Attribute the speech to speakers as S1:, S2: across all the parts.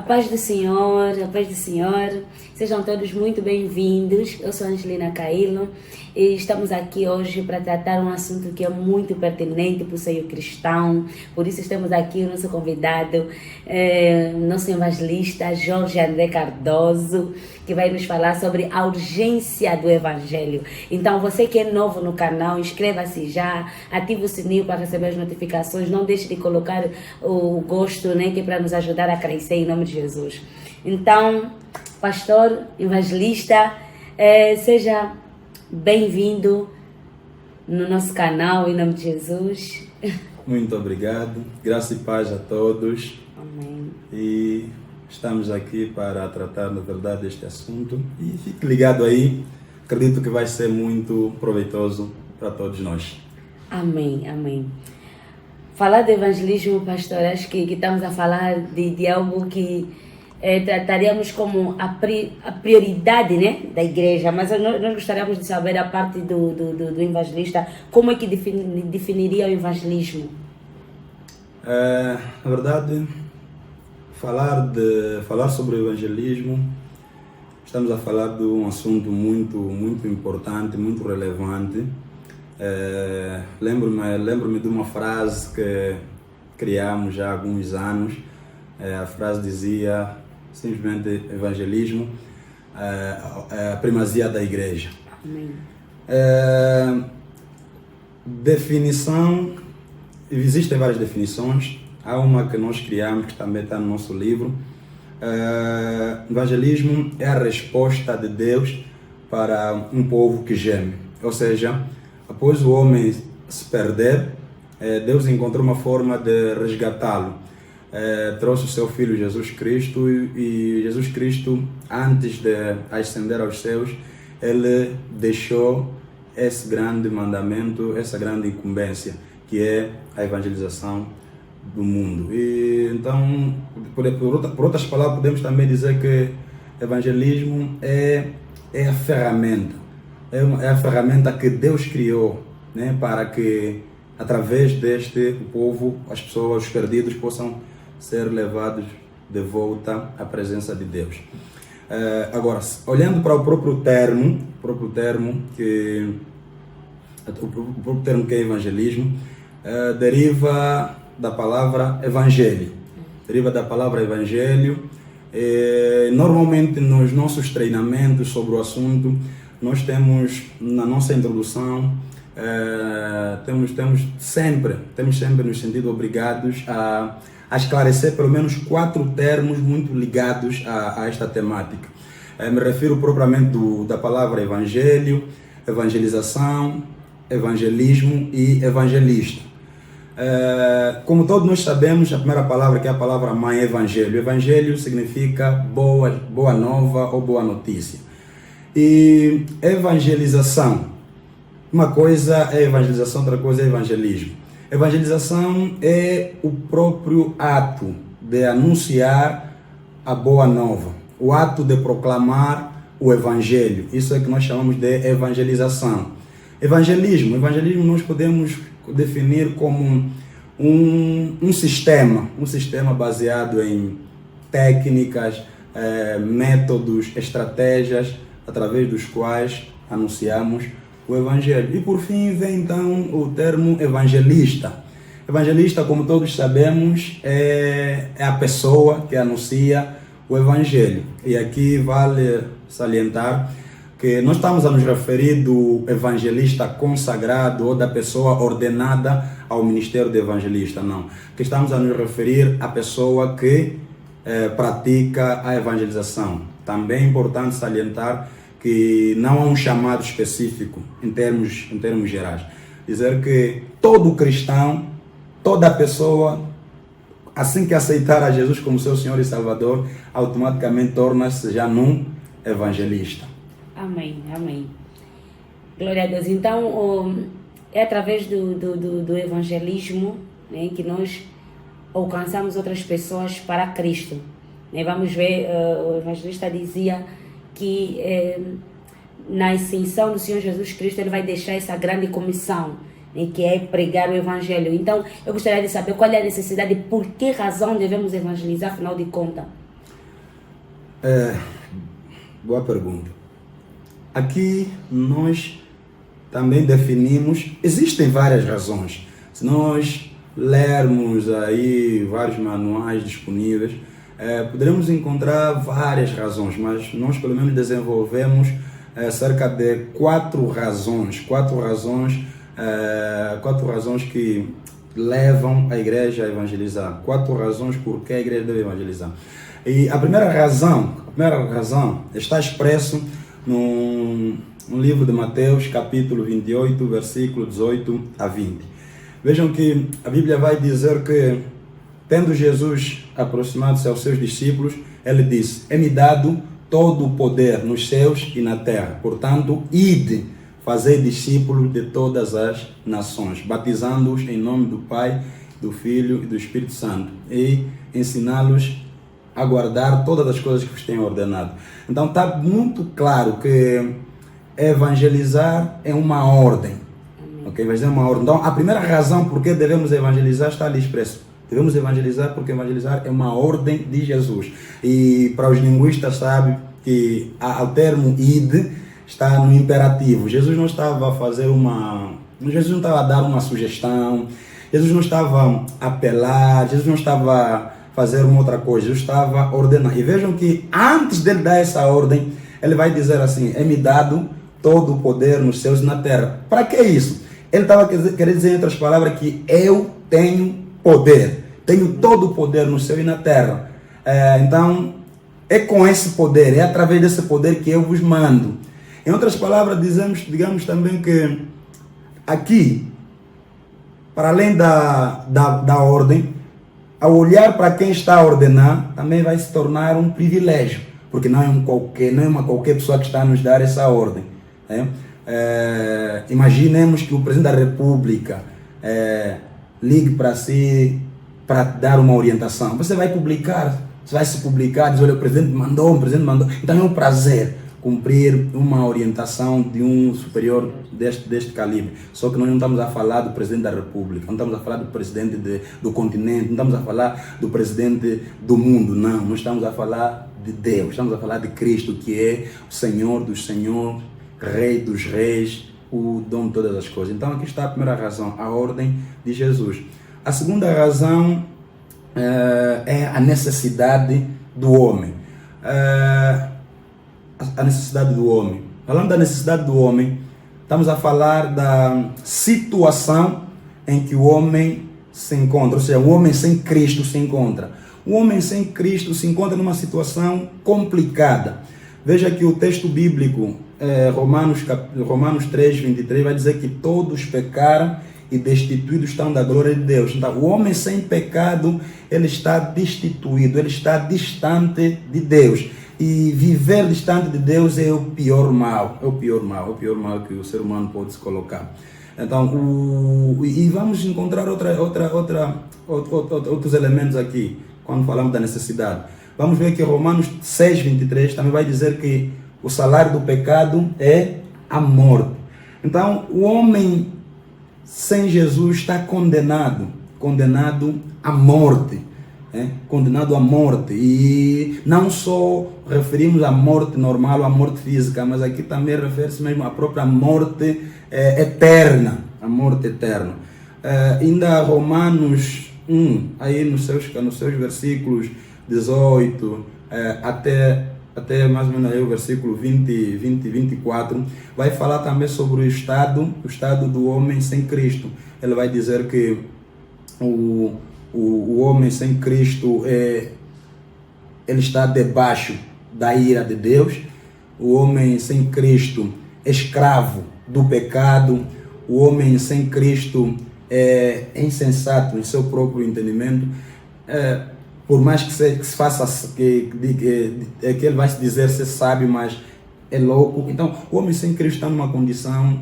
S1: paz do Senhor, a paz do Senhor. Sejam todos muito bem-vindos. Eu sou Angelina Cailo e estamos aqui hoje para tratar um assunto que é muito pertinente para o seio cristão. Por isso estamos aqui o nosso convidado, nosso evangelista Jorge André Cardoso, que vai nos falar sobre a urgência do Evangelho. Então, você que é novo no canal, inscreva-se já, ative o sininho para receber as notificações, não deixe de colocar o gosto, né, que é para nos ajudar a crescer em nome de Jesus. Então, pastor, evangelista, seja bem-vindo no nosso canal em nome de Jesus.
S2: Muito obrigado, graça e paz a todos.
S1: Amém.
S2: E estamos aqui para tratar, na verdade, deste assunto. E fique ligado aí, acredito que vai ser muito proveitoso para todos nós.
S1: Amém, amém. Falar de evangelismo, pastor, acho que estamos a falar de algo que trataríamos como a prioridade, né, da igreja, mas nós gostaríamos de saber a parte do evangelista, como é que definiria o evangelismo?
S2: Na verdade, falar sobre o evangelismo, estamos a falar de um assunto muito importante, muito relevante. Lembro-me de uma frase que criamos já há alguns anos. A frase dizia simplesmente evangelismo, a primazia da igreja.
S1: Amém.
S2: Definição, existem várias definições. Há uma que nós criamos, que também está no nosso livro. Evangelismo é a resposta de Deus para um povo que geme. Ou seja, após o homem se perder, Deus encontrou uma forma de resgatá-lo. Trouxe o seu Filho Jesus Cristo e Jesus Cristo, antes de ascender aos céus, ele deixou esse grande mandamento, essa grande incumbência, que é a evangelização do mundo. E então, por outras palavras, podemos também dizer que evangelismo é a ferramenta, é a ferramenta que Deus criou, né, para que através deste povo as pessoas, os perdidos, possam ser levados de volta à presença de Deus. Agora, olhando para o próprio termo que é evangelismo, deriva da palavra evangelho. Normalmente nos nossos treinamentos sobre o assunto, nós temos na nossa introdução, temos sempre nos sentido obrigados a esclarecer pelo menos 4 termos muito ligados a esta temática. Me refiro propriamente da palavra evangelho, evangelização, evangelismo e evangelista. Como todos nós sabemos, a primeira palavra, que é a palavra mãe, é evangelho. Evangelho significa boa nova ou boa notícia. E evangelização, uma coisa é evangelização, outra coisa é evangelismo. Evangelização é o próprio ato de anunciar a boa nova, o ato de proclamar o evangelho. Isso é que nós chamamos de evangelização. Evangelismo nós podemos definir como um sistema baseado em técnicas, métodos, estratégias, através dos quais anunciamos o evangelho. E por fim vem então o termo evangelista. Evangelista, como todos sabemos, é a pessoa que anuncia o evangelho. E aqui vale salientar que não estamos a nos referir do evangelista consagrado ou da pessoa ordenada ao ministério de evangelista, não. Que estamos a nos referir à pessoa que pratica a evangelização. Também é importante salientar que não há um chamado específico em termos gerais. Dizer que todo cristão, toda pessoa, assim que aceitar a Jesus como seu Senhor e Salvador, automaticamente torna-se já num evangelista.
S1: Amém, amém. Glória a Deus. Então, é através do evangelismo, né, que nós alcançamos outras pessoas para Cristo. Né? Vamos ver, o evangelista dizia que na ascensão do Senhor Jesus Cristo, ele vai deixar essa grande comissão, né, que é pregar o evangelho. Então, eu gostaria de saber qual é a necessidade, por que razão devemos evangelizar, afinal de contas.
S2: Boa pergunta. Aqui nós também definimos, existem várias razões. Se nós lermos aí vários manuais disponíveis, poderemos encontrar várias razões, mas nós pelo menos desenvolvemos cerca de quatro razões que levam a igreja a evangelizar, 4 razões por que a igreja deve evangelizar. E a primeira razão está expresso no livro de Mateus, capítulo 28, versículo 18 a 20. Vejam que a Bíblia vai dizer que, tendo Jesus aproximado-se aos seus discípulos, ele disse: é-me dado todo o poder nos céus e na terra. Portanto, ide, fazer discípulos de todas as nações, batizando-os em nome do Pai, do Filho e do Espírito Santo, e ensiná-los a guardar todas as coisas que vos tenho ordenado. Então está muito claro que evangelizar é uma ordem. Ok? Evangelizar é uma ordem. Então a primeira razão por que devemos evangelizar está ali expresso. Devemos evangelizar porque evangelizar é uma ordem de Jesus. E para os linguistas sabem que o termo id está no imperativo. Jesus não estava a fazer Jesus não estava a dar uma sugestão, Jesus não estava a apelar, Jesus não estava a fazer uma outra coisa, Jesus estava a ordenar. E vejam que antes dele dar essa ordem, ele vai dizer assim: é-me dado todo o poder nos céus e na terra. Para que isso? Ele estava querendo dizer, em outras palavras, que eu tenho poder, tenho todo o poder no céu e na terra. Então, é com esse poder, é através desse poder que eu vos mando. Em outras palavras, digamos também que aqui, para além da ordem, ao olhar para quem está a ordenar, também vai se tornar um privilégio, porque não é uma qualquer pessoa que está a nos dar essa ordem. Imaginemos que o presidente da República ligue para si para dar uma orientação. Você vai se publicar, diz: olha, o presidente mandou. Então é um prazer cumprir uma orientação de um superior deste calibre. Só que nós não estamos a falar do presidente da República, não estamos a falar do presidente do continente, não estamos a falar do presidente do mundo, não. Nós estamos a falar de Deus, estamos a falar de Cristo, que é o Senhor dos senhores, Rei dos reis, o dono de todas as coisas. Então aqui está a primeira razão, a ordem de Jesus. A segunda razão é a necessidade do homem. A necessidade do homem. Falando da necessidade do homem, estamos a falar da situação em que o homem se encontra, ou seja, o homem sem Cristo se encontra. O homem sem Cristo se encontra numa situação complicada. Veja que o texto bíblico, Romanos 3, 23, vai dizer que todos pecaram e destituídos estão da glória de Deus. Então, o homem sem pecado, ele está destituído, ele está distante de Deus. E viver distante de Deus é o pior mal, é o pior mal que o ser humano pode se colocar. Então, e vamos encontrar outros elementos aqui, quando falamos da necessidade. Vamos ver que Romanos 6, 23 também vai dizer que o salário do pecado é a morte. Então, o homem sem Jesus está condenado à morte. Condenado à morte. E não só referimos à morte normal, à morte física, mas aqui também refere-se mesmo à própria morte eterna. A morte eterna. Ainda Romanos 1, aí nos seus versículos 18 até mais ou menos aí o versículo 24, vai falar também sobre o estado do homem sem Cristo. Ele vai dizer que o homem sem Cristo ele está debaixo da ira de Deus. O homem sem Cristo é escravo do pecado. O homem sem Cristo é insensato em seu próprio entendimento. Por mais que se faça que ele vai se dizer ser sábio, mas é louco. Então, o homem sem Cristo está numa condição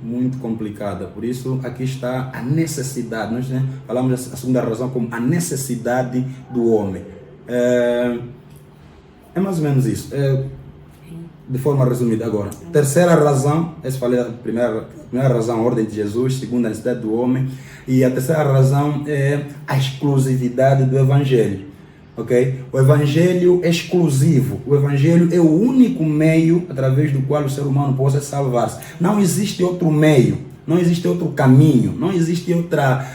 S2: muito complicada. Por isso, aqui está a necessidade. Nós falamos a segunda razão como a necessidade do homem. É mais ou menos isso. De forma resumida agora. Terceira razão, essa falei a primeira razão, a ordem de Jesus. Segunda, a necessidade do homem. E a terceira razão é a exclusividade do Evangelho. ok? O Evangelho é exclusivo. O Evangelho é o único meio através do qual o ser humano possa salvar-se. Não existe outro meio, não existe outro caminho, não existe outra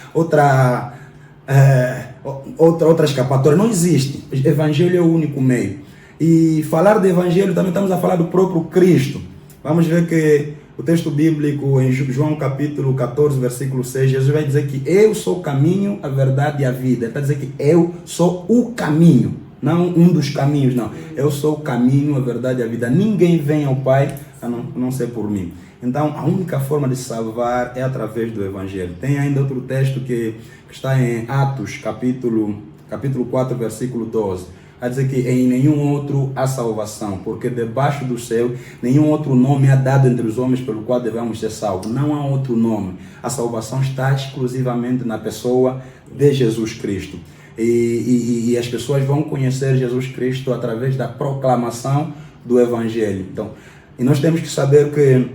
S2: escapatória, não existe. O Evangelho é o único meio. E falar de Evangelho também estamos a falar do próprio Cristo. Vamos ver que o texto bíblico em João capítulo 14, versículo 6, Jesus vai dizer que eu sou o caminho, a verdade e a vida. Ele está dizendo que eu sou o caminho, não um dos caminhos, não. Eu sou o caminho, a verdade e a vida. Ninguém vem ao Pai a não ser por mim. Então, a única forma de salvar é através do Evangelho. Tem ainda outro texto que está em Atos, capítulo 4, versículo 12. Vai dizer que em nenhum outro há salvação, porque debaixo do céu nenhum outro nome é dado entre os homens pelo qual devemos ser salvos. Não há outro nome. A salvação está exclusivamente na pessoa de Jesus Cristo. E as pessoas vão conhecer Jesus Cristo através da proclamação do Evangelho. Então, e nós temos que saber que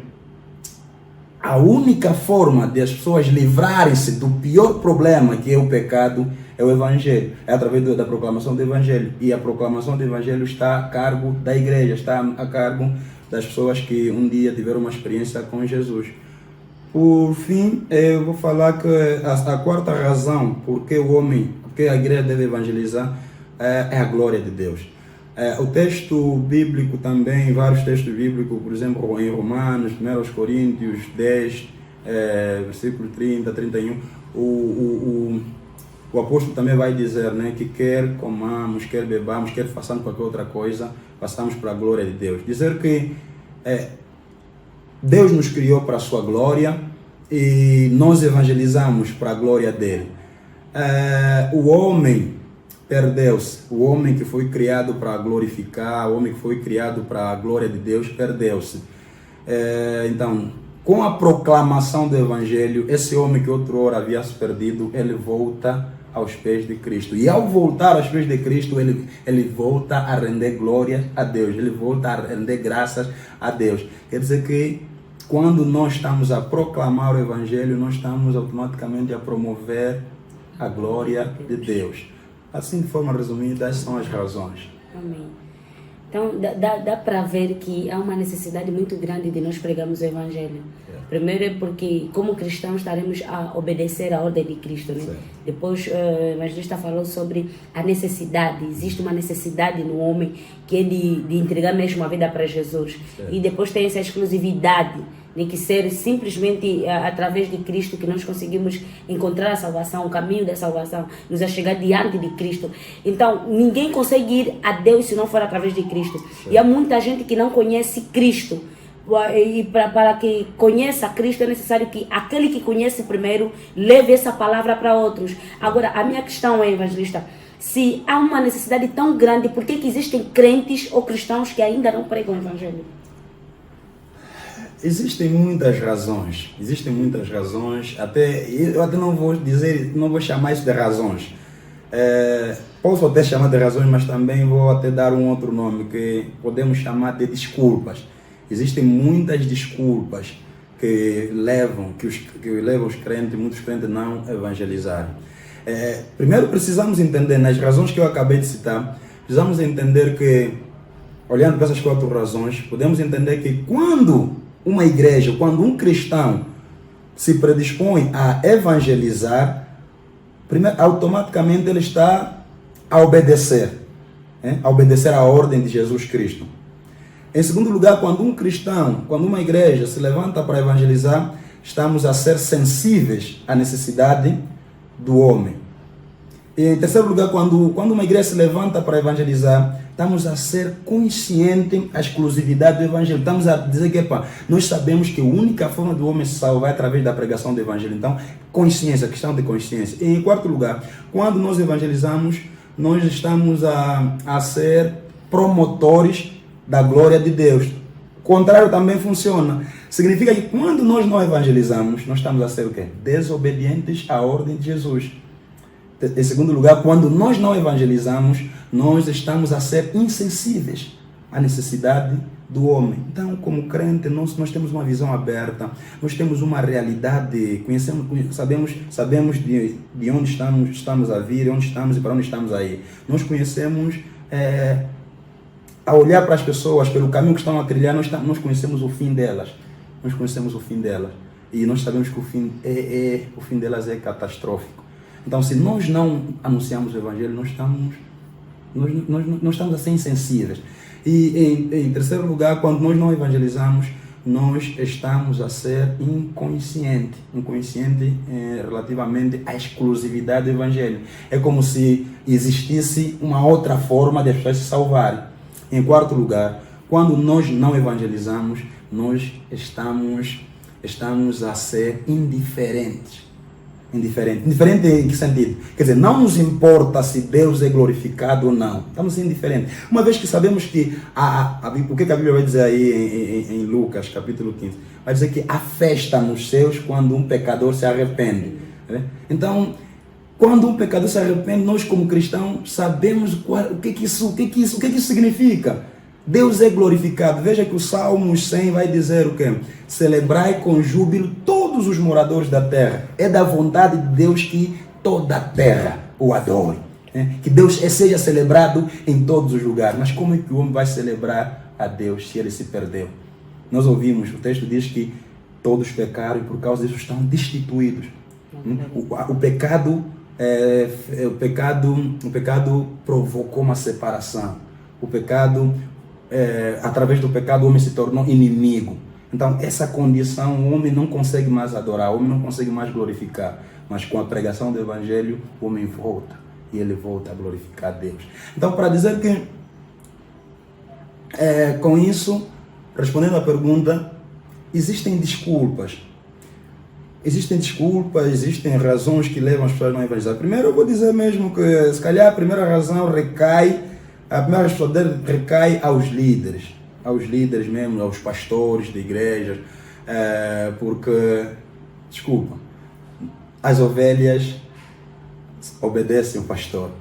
S2: a única forma de as pessoas livrarem-se do pior problema, que é o pecado, é o Evangelho. É através da proclamação do Evangelho. E a proclamação do Evangelho está a cargo da igreja, está a cargo das pessoas que um dia tiveram uma experiência com Jesus. Por fim, eu vou falar que a quarta razão porque a igreja deve evangelizar é a glória de Deus. O texto bíblico também, vários textos bíblicos, por exemplo, em Romanos, 1 Coríntios 10, versículo 30, 31, o apóstolo também vai dizer, né, que quer comamos, quer bebamos, quer façamos qualquer outra coisa, façamos para a glória de Deus. Dizer que Deus nos criou para a sua glória e nós evangelizamos para a glória dele. O homem perdeu-se. O homem que foi criado para glorificar, o homem que foi criado para a glória de Deus, perdeu-se. Então, com a proclamação do Evangelho, esse homem que outrora havia se perdido, ele volta aos pés de Cristo. E ao voltar aos pés de Cristo, ele volta a render glória a Deus, ele volta a render graças a Deus. Quer dizer que quando nós estamos a proclamar o Evangelho, nós estamos automaticamente a promover a glória de Deus. Assim, de forma resumida, essas são as razões.
S1: Amém. Então, dá para ver que há uma necessidade muito grande de nós pregarmos o Evangelho. Primeiro é porque, como cristãos, estaremos a obedecer à ordem de Cristo, né? Depois, o evangelista falou sobre a necessidade. Existe uma necessidade no homem que é de entregar mesmo a vida para Jesus. E depois tem essa exclusividade de que ser simplesmente através de Cristo que nós conseguimos encontrar a salvação, o caminho da salvação, nos achegar diante de Cristo. Então, ninguém consegue ir a Deus se não for através de Cristo. E há muita gente que não conhece Cristo. E para que conheça Cristo é necessário que aquele que conhece primeiro leve essa palavra para outros. Agora, a minha questão é, evangelista, se há uma necessidade tão grande, por que existem crentes ou cristãos que ainda não pregam o Evangelho?
S2: Existem muitas razões, eu até não vou chamar isso de razões. Posso até chamar de razões, mas também vou até dar um outro nome, que podemos chamar de desculpas. Existem muitas desculpas que levam os crentes, muitos crentes não evangelizarem. Primeiro precisamos entender, nas razões que eu acabei de citar, precisamos entender que, olhando para essas quatro razões, podemos entender que quando uma igreja, quando um cristão se predispõe a evangelizar, primeiro, automaticamente ele está a obedecer à ordem de Jesus Cristo. Em segundo lugar, quando um cristão, quando uma igreja se levanta para evangelizar, estamos a ser sensíveis à necessidade do homem. E em terceiro lugar, quando uma igreja se levanta para evangelizar, estamos a ser conscientes da exclusividade do Evangelho. Estamos a dizer que nós sabemos que a única forma do homem se salvar é através da pregação do Evangelho. Então, consciência, questão de consciência. E em quarto lugar, quando nós evangelizamos, nós estamos a ser promotores da glória de Deus. O contrário também funciona. Significa que quando nós não evangelizamos, nós estamos a ser o quê? Desobedientes à ordem de Jesus. Em segundo lugar, quando nós não evangelizamos, nós estamos a ser insensíveis à necessidade do homem. Então, como crente, nós temos uma visão aberta, nós temos uma realidade, sabemos de onde estamos a vir, onde estamos e para onde estamos a ir. Nós conhecemos, a olhar para as pessoas, pelo caminho que estão a trilhar, nós conhecemos o fim delas. Nós conhecemos o fim delas. E nós sabemos que o fim delas é catastrófico. Então, se nós não anunciamos o Evangelho, nós estamos a ser insensíveis. E em terceiro lugar, quando nós não evangelizamos, nós estamos a ser inconsciente relativamente à exclusividade do Evangelho. É como se existisse uma outra forma de as pessoas se salvarem. Em quarto lugar, quando nós não evangelizamos, nós estamos a ser indiferentes. Indiferente em que sentido? Quer dizer, não nos importa se Deus é glorificado ou não. Estamos indiferentes. Uma vez que sabemos que o que a Bíblia vai dizer aí em Lucas, capítulo 15? Vai dizer que há festa nos céus quando um pecador se arrepende. Né? Então, quando um pecador se arrepende, nós como cristãos sabemos o que isso significa. Deus é glorificado. Veja que o Salmo 100 vai dizer o quê? Celebrai com júbilo todos os moradores da terra. É da vontade de Deus que toda a terra o adore. Que Deus seja celebrado em todos os lugares. Mas como é que o homem vai celebrar a Deus se ele se perdeu? Nós ouvimos, o texto diz que todos pecaram e por causa disso estão destituídos. O pecado provocou uma separação. Através do pecado, o homem se tornou inimigo. Então, essa condição, o homem não consegue mais adorar, o homem não consegue mais glorificar. Mas com a pregação do Evangelho, o homem volta. E ele volta a glorificar a Deus. Então, para dizer que, com isso, respondendo à pergunta, existem desculpas. Existem razões que levam as pessoas a não evangelizar. Primeiro, eu vou dizer mesmo que, se calhar, a primeira razão recai aos líderes mesmo, aos pastores de igrejas, porque, as ovelhas obedecem o pastor.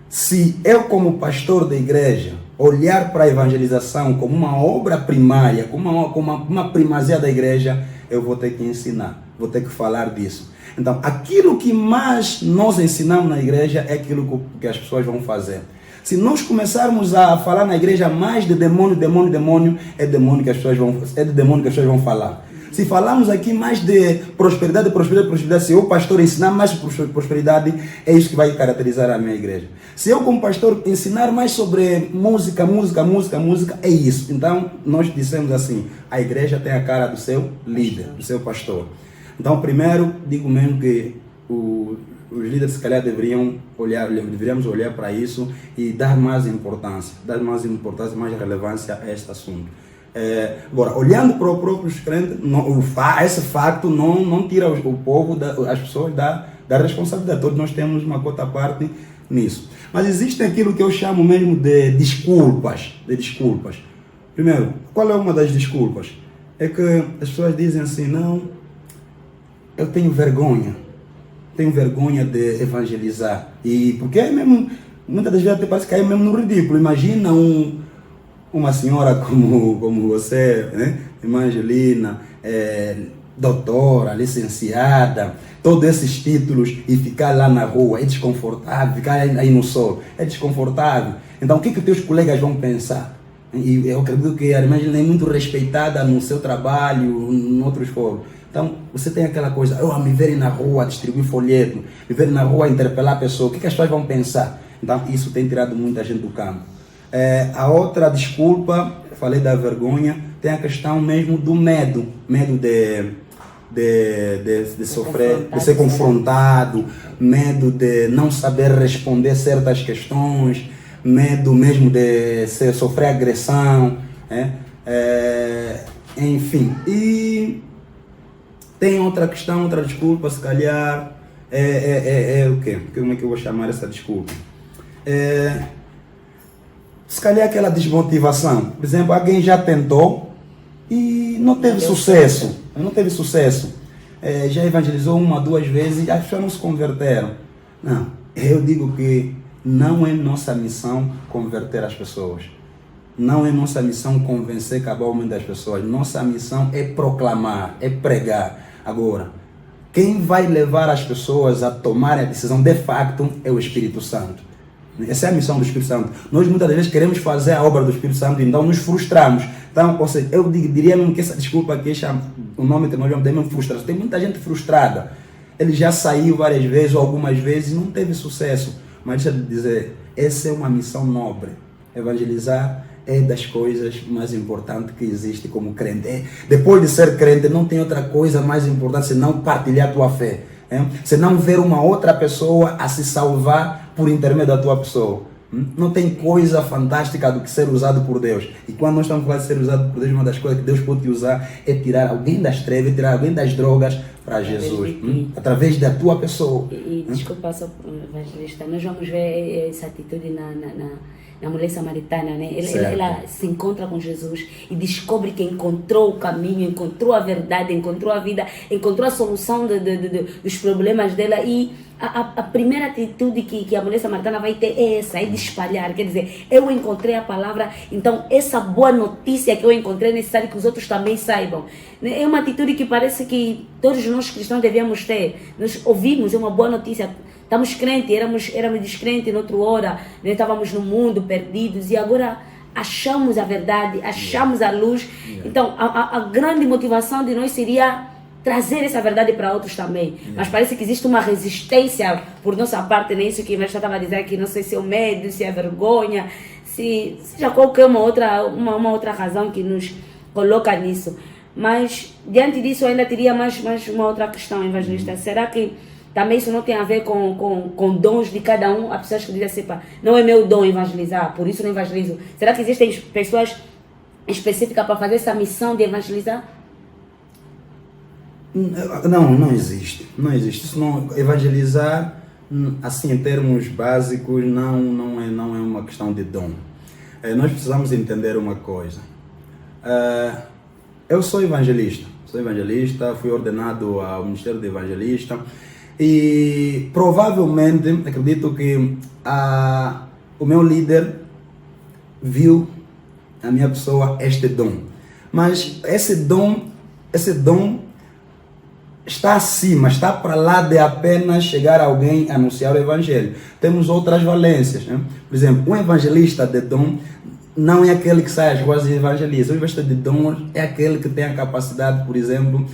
S2: Se eu, como pastor da igreja, olhar para a evangelização como uma obra primária, como uma primazia da igreja, eu vou ter que ensinar, vou ter que falar disso. Então, aquilo que mais nós ensinamos na igreja é aquilo que as pessoas vão fazer. Se nós começarmos a falar na igreja mais de demônio, é de demônio que as pessoas vão falar. Se falarmos aqui mais de prosperidade, se eu, pastor, ensinar mais prosperidade, é isso que vai caracterizar a minha igreja. Se eu, como pastor, ensinar mais sobre música, é isso. Então, nós dissemos assim, a igreja tem a cara do seu líder, do seu pastor. Então, primeiro, digo mesmo que os líderes, se calhar, deveríamos olhar para isso e dar mais importância, mais relevância a este assunto. Agora, olhando para os próprios crentes, esse facto não tira o povo, as pessoas da responsabilidade. Todos nós temos uma cota à parte nisso. Mas existe aquilo que eu chamo mesmo de desculpas. Primeiro, qual é uma das desculpas? É que as pessoas dizem assim, não, eu tenho vergonha de evangelizar. E porque é mesmo, muitas das vezes até parece que é mesmo no ridículo. Imagina uma senhora como você, né? Evangelina, doutora, licenciada, todos esses títulos, e ficar lá na rua, é desconfortável, ficar aí no sol, é desconfortável. Então o que os teus colegas vão pensar? E eu acredito que a Evangelina é muito respeitada no seu trabalho, em outros fóruns. Então, você tem aquela coisa, me verem na rua distribuir folheto, me verem na rua interpelar a pessoa, o que as pessoas vão pensar? Então, isso tem tirado muita gente do campo. A outra desculpa, falei da vergonha, tem a questão mesmo do medo de sofrer, de ser confrontado, medo de não saber responder certas questões, medo mesmo de sofrer agressão, enfim. E tem outra questão, outra desculpa, se calhar, o quê? Como é que eu vou chamar essa desculpa? Se calhar aquela desmotivação. Por exemplo, alguém já tentou e não teve sucesso. Já evangelizou 1 ou 2 vezes e as pessoas não se converteram. Não, eu digo que não é nossa missão converter as pessoas. não é nossa missão convencer cabalmente das pessoas. Nossa missão é proclamar, é pregar. Agora, quem vai levar as pessoas a tomarem a decisão de facto é o Espírito Santo. Essa é a missão do Espírito Santo. Nós muitas vezes queremos fazer a obra do Espírito Santo, então nos frustramos. Então, ou seja, eu diria mesmo que essa desculpa aqui, o nome que nós vamos ter mesmo frustração. Tem muita gente frustrada. Ele já saiu várias vezes ou algumas vezes e não teve sucesso. Mas deixa eu dizer, essa é uma missão nobre. Evangelizar é das coisas mais importantes que existe como crente. Depois de ser crente, não tem outra coisa mais importante senão partilhar a tua fé. Senão ver uma outra pessoa a se salvar por intermédio da tua pessoa. Não tem coisa fantástica do que ser usado por Deus. E quando nós estamos falando de ser usado por Deus, uma das coisas que Deus pode te usar é tirar alguém das trevas, tirar alguém das drogas para Jesus. Através da tua pessoa.
S1: Desculpa, só evangelista, nós vamos ver essa atitude na mulher samaritana, né? Ela se encontra com Jesus e descobre que encontrou o caminho, encontrou a verdade, encontrou a vida, encontrou a solução dos problemas dela. E a primeira atitude que a mulher samaritana vai ter é essa, é de espalhar. Quer dizer, eu encontrei a palavra, então essa boa notícia que eu encontrei é necessário que os outros também saibam. É uma atitude que parece que todos nós cristãos devemos ter. Nós ouvimos, é uma boa notícia. Estamos crentes, éramos descrentes noutra hora, né? Estávamos no mundo perdidos e agora achamos a verdade, achamos a luz. Então, a grande motivação de nós seria trazer essa verdade para outros também. Mas parece que existe uma resistência por nossa parte, né? Isso que o estava a dizer aqui, não sei se é o medo, se é a vergonha, seja qualquer uma outra razão que nos coloca nisso. Mas, diante disso, eu ainda teria mais uma outra questão, evangelista. Será que também isso não tem a ver com dons de cada um? Há pessoas que dizem assim, não é meu dom evangelizar, por isso não evangelizo. Será que existem pessoas específicas para fazer essa missão de evangelizar?
S2: Não existe. Não existe. Isso não, evangelizar, assim, em termos básicos, não é uma questão de dom. Nós precisamos entender uma coisa. Eu sou evangelista, fui ordenado ao Ministério de Evangelista. E provavelmente, acredito que o meu líder viu na minha pessoa este dom. Mas esse dom está acima, está para lá de apenas chegar alguém a anunciar o Evangelho. Temos outras valências. Né? Por exemplo, um evangelista de dom não é aquele que sai às ruas e evangeliza. O evangelista de dom é aquele que tem a capacidade, por exemplo,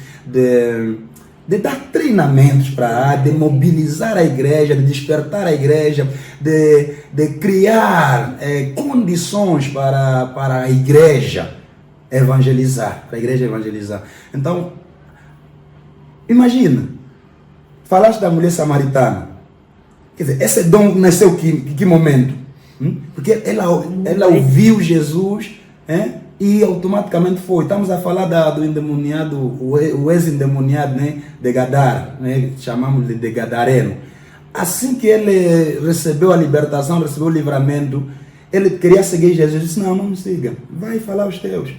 S2: de dar treinamentos para a área, de mobilizar a igreja, de despertar a igreja, de criar condições para a igreja evangelizar, Então, imagina, falaste da mulher samaritana, quer dizer, esse dom nasceu que momento? Porque ela ouviu Jesus, e automaticamente foi. Estamos a falar do endemoniado, o ex-endemoniado, né, de Gadara, né, chamamos de Gadareno. Assim que ele recebeu a libertação, recebeu o livramento, ele queria seguir Jesus. Disse, não me siga, vai falar aos teus.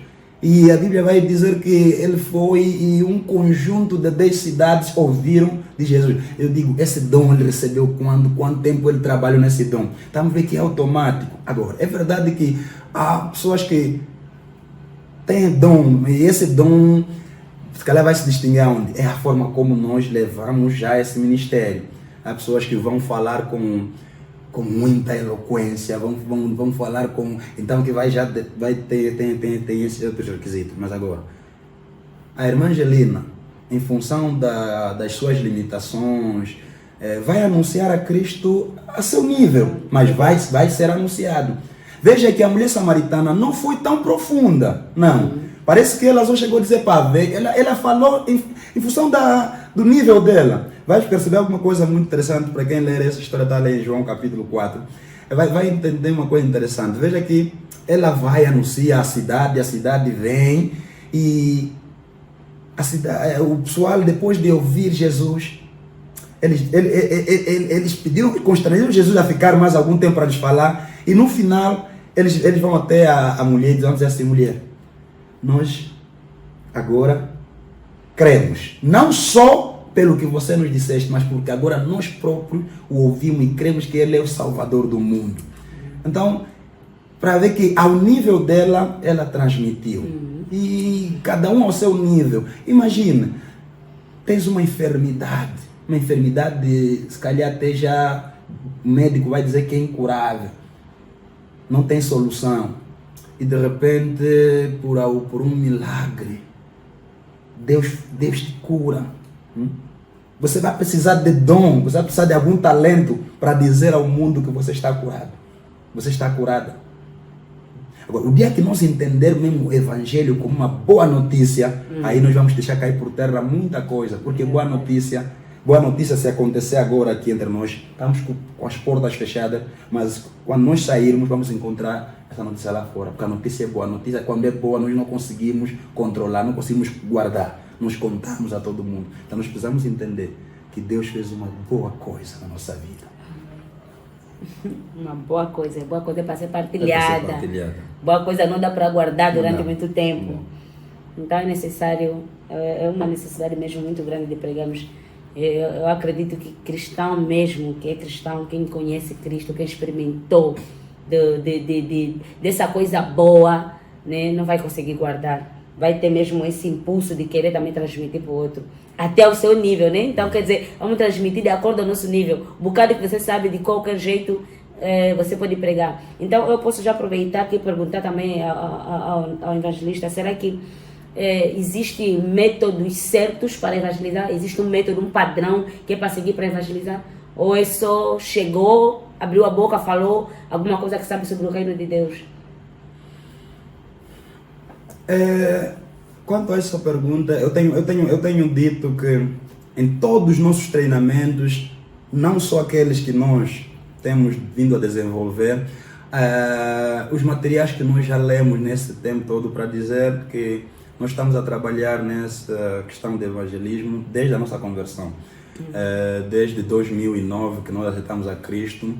S2: E a Bíblia vai dizer que ele foi e um conjunto de 10 cidades ouviram de Jesus. Eu digo, esse dom ele recebeu quanto tempo ele trabalhou nesse dom? Estamos vendo que é automático. Agora, é verdade que há pessoas que tem dom, e esse dom, se calhar vai se distinguir aonde? É a forma como nós levamos já esse ministério. Há pessoas que vão falar com muita eloquência, vão falar com... Então que vai ter esses outros requisitos. Mas agora, a irmã Angelina, em função das suas limitações, vai anunciar a Cristo a seu nível, mas vai ser anunciado. Veja que a mulher samaritana não foi tão profunda, não. Parece que ela só chegou a dizer para ver, ela falou em função do nível dela. Vai perceber alguma coisa muito interessante para quem ler essa história, está em João capítulo 4. Vai entender uma coisa interessante. Veja que ela vai anunciar a cidade vem e o pessoal, depois de ouvir Jesus, eles pediram e constrangeram Jesus a ficar mais algum tempo para lhes falar. E no final, eles vão até a mulher e vão dizer assim, mulher, nós agora cremos, não só pelo que você nos disseste, mas porque agora nós próprios o ouvimos e cremos que Ele é o Salvador do mundo. Então, para ver que ao nível dela, ela transmitiu. E cada um ao seu nível. Imagina, tens uma enfermidade, se calhar até já o médico vai dizer que é incurável, não tem solução. E de repente, por um milagre, Deus te cura. Você vai precisar de dom, você vai precisar de algum talento para dizer ao mundo que você está curado. Você está curada. Agora, o dia que nós entendermos mesmo o Evangelho como uma boa notícia, aí nós vamos deixar cair por terra muita coisa. Porque boa notícia se acontecer agora aqui entre nós, estamos com as portas fechadas, mas quando nós sairmos, vamos encontrar essa notícia lá fora. Porque a notícia é boa. A notícia, quando é boa, nós não conseguimos controlar, não conseguimos guardar. Nós contamos a todo mundo. Então nós precisamos entender que Deus fez uma boa coisa na nossa vida.
S1: Uma boa coisa para ser partilhada. Boa coisa não dá para guardar durante muito tempo. Então é necessário, é uma necessidade mesmo muito grande de pregarmos. Eu acredito que cristão mesmo, que é cristão, quem conhece Cristo, quem experimentou dessa coisa boa, né, não vai conseguir guardar. Vai ter mesmo esse impulso de querer também transmitir para o outro, até o seu nível, né? Então, quer dizer, vamos transmitir de acordo ao nosso nível. Um bocado que você sabe, de qualquer jeito, você pode pregar. Então, eu posso já aproveitar aqui e perguntar também ao evangelista, será que existem métodos certos para evangelizar? Existe um método, um padrão que é para seguir para evangelizar? Ou é só chegou, abriu a boca, falou alguma coisa que sabe sobre o reino de Deus?
S2: Quanto a essa pergunta, eu tenho dito que em todos os nossos treinamentos, não só aqueles que nós temos vindo a desenvolver, os materiais que nós já lemos nesse tempo todo, para dizer que nós estamos a trabalhar nessa questão de evangelismo desde a nossa conversão. Desde 2009 que nós aceitamos a Cristo,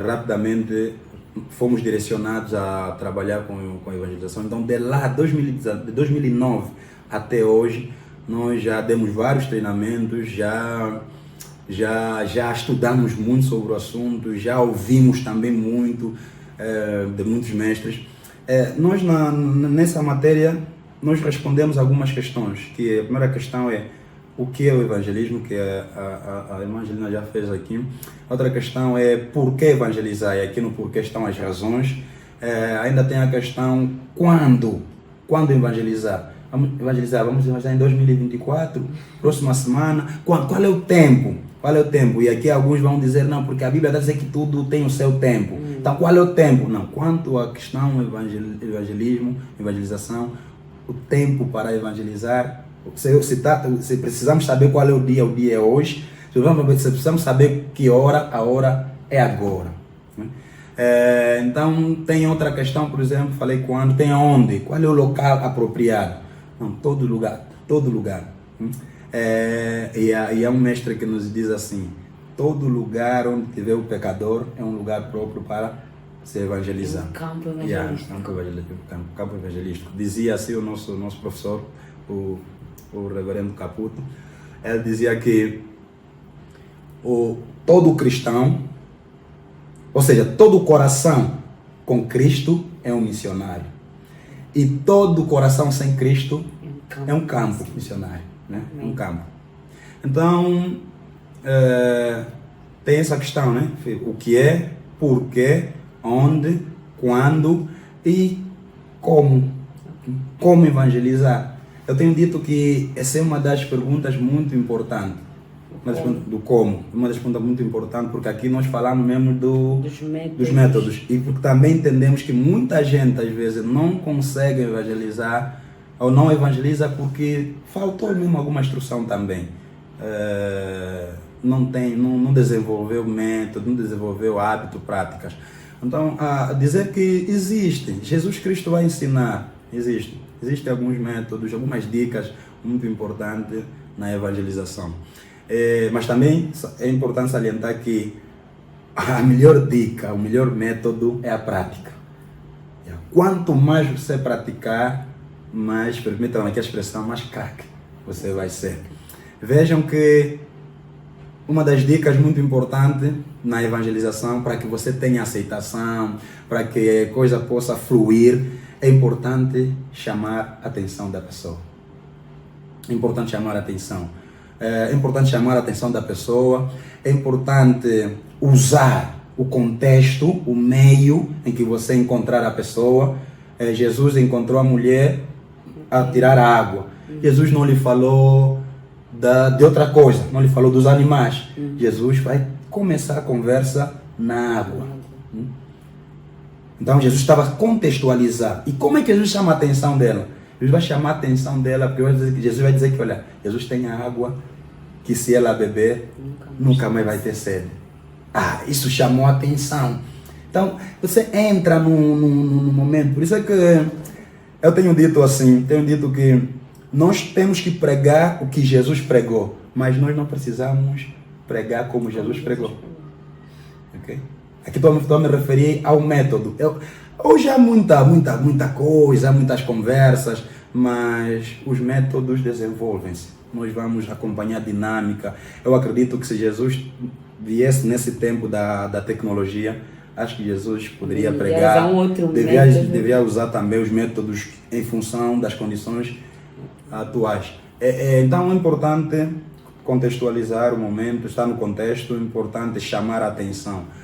S2: rapidamente fomos direcionados a trabalhar com a evangelização. Então, de lá, de 2009 até hoje, nós já demos vários treinamentos, já estudamos muito sobre o assunto, já ouvimos também muito de muitos mestres. Nós, nessa matéria, nós respondemos algumas questões, que a primeira questão é o que é o evangelismo, que a irmã Angelina já fez aqui. Outra questão é por que evangelizar, e aqui no porquê estão as razões. Ainda tem a questão quando evangelizar. Vamos evangelizar em 2024, próxima semana. Qual é o tempo? Qual é o tempo? E aqui alguns vão dizer, não, porque a Bíblia está dizendo que tudo tem o seu tempo. Então, qual é o tempo? Não, quanto à questão evangelismo, evangelização, o tempo para evangelizar. Se precisamos saber qual é o dia é hoje. Se precisamos saber que hora, a hora é agora. Então, tem outra questão, por exemplo, falei quando, tem onde, qual é o local apropriado. Não, todo lugar. E há um mestre que nos diz assim, todo lugar onde tiver o pecador é um lugar próprio para se evangelizar.
S1: Um campo evangelístico.
S2: Campo evangelístico. Dizia assim o nosso professor, o reverendo Caputo, ele dizia que todo cristão, ou seja, todo coração com Cristo é um missionário. E todo coração sem Cristo é um campo missionário. Né? Um campo. Então, tem essa questão, né? O que é, porquê, onde, quando e como. Como evangelizar. Eu tenho dito que essa é uma das perguntas muito importantes. Do como. Uma das perguntas muito importantes, porque aqui nós falamos mesmo dos métodos. E porque também entendemos que muita gente, às vezes, não consegue evangelizar ou não evangeliza porque faltou mesmo alguma instrução também. Não desenvolveu método, não desenvolveu hábito, práticas. Então, dizer que existe, Jesus Cristo vai ensinar, existem alguns métodos, algumas dicas muito importantes na evangelização. Mas também é importante salientar que a melhor dica, o melhor método é a prática. Quanto mais você praticar, mais, permitam aqui a expressão, mais craque você vai ser. Vejam que uma das dicas muito importantes na evangelização, para que você tenha aceitação, para que a coisa possa fluir, é importante chamar a atenção da pessoa. É importante chamar a atenção. É importante chamar a atenção da pessoa, é importante usar o contexto, o meio em que você encontrar a pessoa. Jesus encontrou a mulher a tirar a água. Jesus não lhe falou de outra coisa, não lhe falou dos animais. Jesus vai começar a conversa na água. Então Jesus estava contextualizado. E como é que Jesus chama a atenção dela? Jesus vai chamar a atenção dela, porque Jesus vai dizer que, olha, Jesus tem a água que se ela beber, nunca mais vai ter sede. Isso chamou a atenção. Então, você entra num momento, por isso é que eu tenho dito assim, que nós temos que pregar o que Jesus pregou, mas nós não precisamos pregar como Jesus pregou. Okay? Aqui estou a me referir ao método. Hoje há muita coisa, há muitas conversas, mas os métodos desenvolvem-se. Nós vamos acompanhar a dinâmica. Eu acredito que se Jesus viesse nesse tempo da tecnologia, acho que Jesus poderia pregar, devia usar também os métodos em função das condições atuais. Então é importante contextualizar o momento, estar no contexto, é importante chamar a atenção.